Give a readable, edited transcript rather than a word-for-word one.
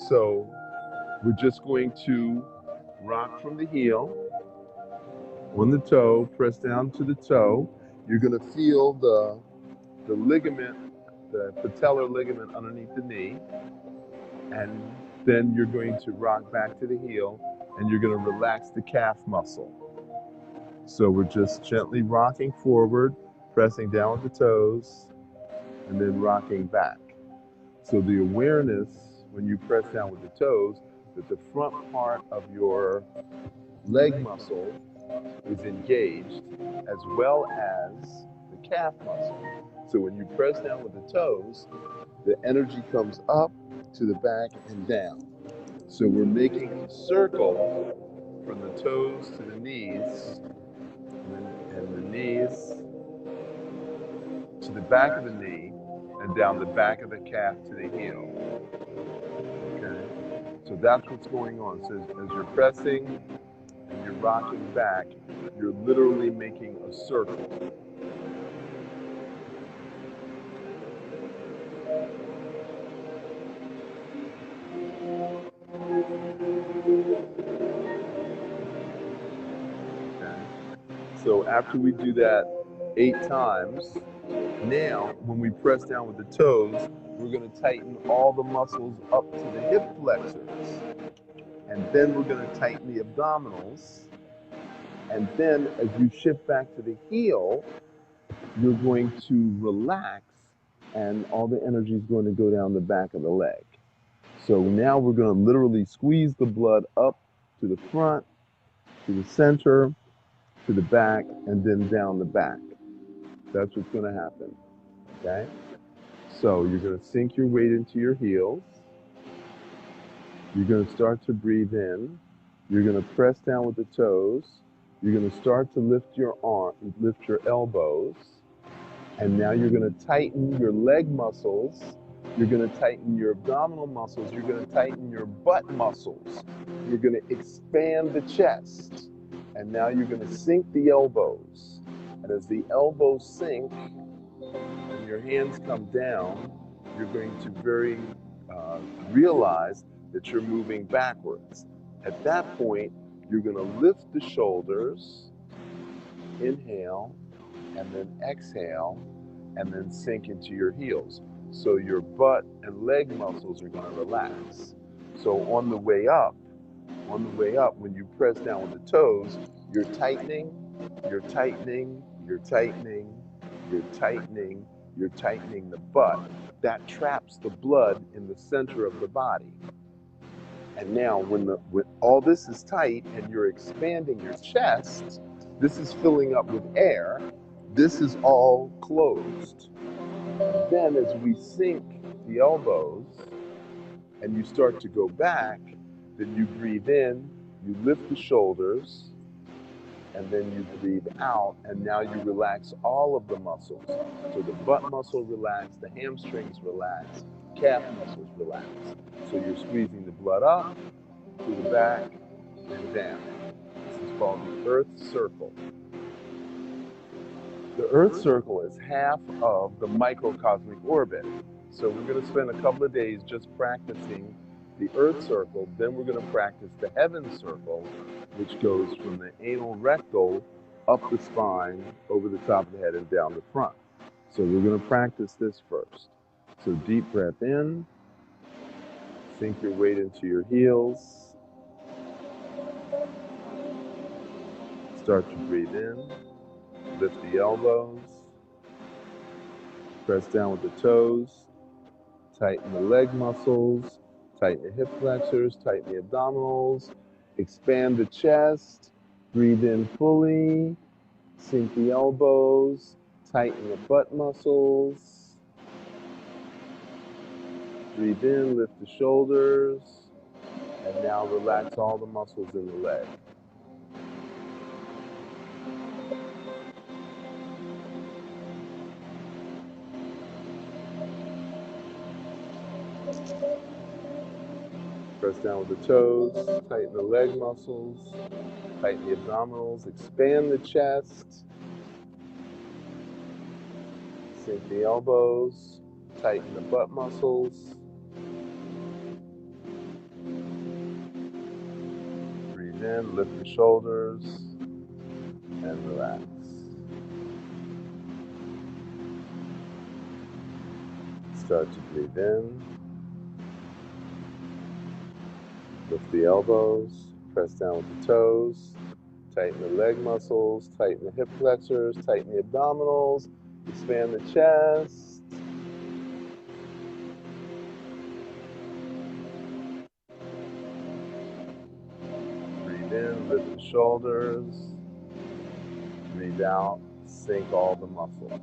So we're just going to rock from the heel on the toe, press down to the toe. You're going to feel the ligament, the patellar ligament underneath the knee, and then you're going to rock back to the heel, and you're going to relax the calf muscle. So we're just gently rocking forward, pressing down with the toes, and then rocking back. So the awareness when you press down with the toes that the front part of your leg muscle is engaged, as well as the calf muscle. So when you press down with the toes, the energy comes up to the back and down. So we're making a circle from the toes to the knees, and the knees to the back of the knee, and down the back of the calf to the heel. Okay? So that's what's going on. So as you're pressing and you're rocking back, you're literally making a circle. Okay? So after we do that 8 times, now when we press down with the toes, we're going to tighten all the muscles up to the hip flexors. And then we're going to tighten the abdominals. And then as you shift back to the heel, you're going to relax, and all the energy is going to go down the back of the leg. So now we're going to literally squeeze the blood up to the front, to the center, to the back, and then down the back. That's what's going to happen, okay? So you're going to sink your weight into your heels. You're going to start to breathe in. You're going to press down with the toes. You're going to start to lift your lift your elbows. And now you're going to tighten your leg muscles. You're going to tighten your abdominal muscles. You're going to tighten your butt muscles. You're going to expand the chest. And now you're going to sink the elbows. And as the elbows sink and your hands come down, you're going to realize that you're moving backwards. At that point, you're going to lift the shoulders, inhale, and then exhale, and then sink into your heels. So your butt and leg muscles are going to relax. So on the way up, when you press down with the toes, you're tightening, you're tightening, you're tightening, you're tightening, you're tightening the butt. That traps the blood in the center of the body. And now when all this is tight and you're expanding your chest, this is filling up with air. This is all closed. And then as we sink the elbows and you start to go back, then you breathe in, you lift the shoulders, and then you breathe out, and now you relax all of the muscles. So the butt muscle relax, the hamstrings relax, calf muscles relax. So you're squeezing the blood up, to the back, and down. This is called the Earth Circle. The Earth Circle is half of the microcosmic orbit. So we're going to spend a couple of days just practicing the Earth Circle. Then we're going to practice the Heaven Circle, which goes from the anal rectal up the spine, over the top of the head, and down the front. So we're going to practice this first. So deep breath in. Sink your weight into your heels. Start to breathe in. Lift the elbows. Press down with the toes. Tighten the leg muscles. Tighten the hip flexors. Tighten the abdominals. Expand the chest. Breathe in fully. Sink the elbows. Tighten the butt muscles. Breathe in, lift the shoulders. And now relax all the muscles in the leg. Press down with the toes, tighten the leg muscles, tighten the abdominals, expand the chest, sink the elbows, tighten the butt muscles, Breathe in, lift the shoulders, and relax. Start to breathe in. Lift the elbows, press down with the toes, tighten the leg muscles, tighten the hip flexors, tighten the abdominals, expand the chest. Breathe in, lift the shoulders. Breathe out, sink all the muscles.